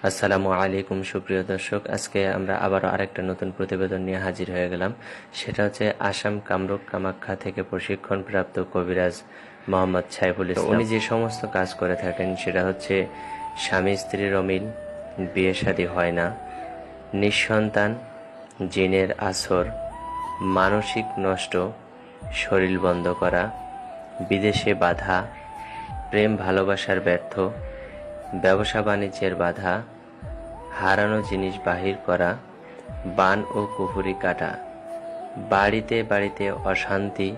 আসসালামু আলাইকুম সুপ্রিয় দর্শক, আজকে আমরা আবারও আরেকটা নতুন প্রতিবেদন নিয়ে হাজির হয়ে গেলাম। সেটা হচ্ছে আসাম কামরূপ কামাখ্যা থেকে প্রশিক্ষণপ্রাপ্ত কবিরাজ মোহাম্মদ সাইফুল ইসলাম। উনি যে সমস্ত কাজ করে থাকেন সেটা হচ্ছে স্বামী স্ত্রীর অমিল, বিয়ে শাদী হয় না, নিঃসন্তান, জিনের আসর, মানসিক নষ্ট, শরীর বন্ধ করা, বিদেশে বাধা, প্রেম ভালোবাসার ব্যর্থ, ব্যবসা বাণিজ্যের বাধা, হারানো জিনিস বাহির করা, বান ও কুফুরি কাটা, বাড়িতে বাড়িতে অশান্তি,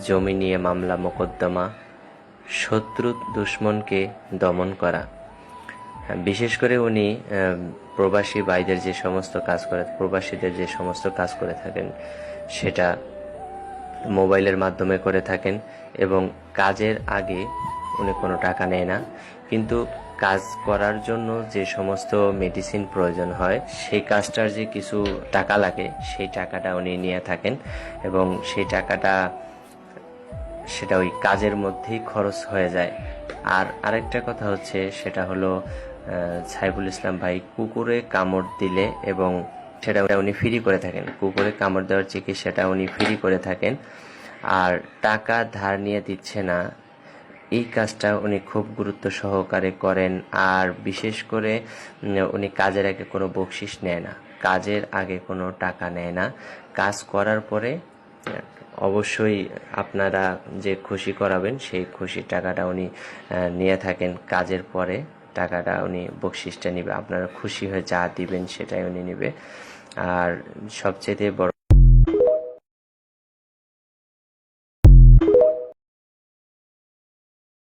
জমি নিয়ে মামলা মোকদ্দমা, শত্রু দুশ্মনকে দমন করা। বিশেষ করে উনি প্রবাসী ভাইদের যে সমস্ত কাজ করে, প্রবাসীদের যে সমস্ত কাজ করে থাকেন সেটা মোবাইলের মাধ্যমে করে থাকেন এবং কাজের আগে উনি কোনো টাকা নেয় না, কিন্তু কাজ করার জন্য যে সমস্ত মেডিসিন প্রয়োজন হয় সেই কাজটার যে কিছু টাকা লাগে সেই টাকাটা উনি নিয়ে থাকেন এবং সেই টাকাটা সেটা ওই কাজের মধ্যেই খরচ হয়ে যায়। আর আরেকটা কথা হচ্ছে সেটা হলো সাইফুল ইসলাম ভাই কুকুরে কামড় দিলে এবং সেটা উনি ফ্রি করে থাকেন, কুকুরে কামড় দেওয়ার চিকিৎসাটা উনি ফ্রি করে থাকেন। আর টাকা ধার নিয়ে দিচ্ছে না, এই কাজটা উনি খুব গুরুত্ব সহকারে করেন। আর বিশেষ করে উনি কাজের আগে কোনো বকশিস নেয় না, কাজের আগে কোনো টাকা নেয় না। কাজ করার পরে অবশ্যই আপনারা যে খুশি করাবেন সেই খুশির টাকাটা উনি নিয়ে থাকেন। কাজের পরে টাকাটা উনি বকশিসটা নিবে, আপনারা খুশি হয়ে যা দিবেন সেটাই উনি নিবে। আর সবচেয়ে বড়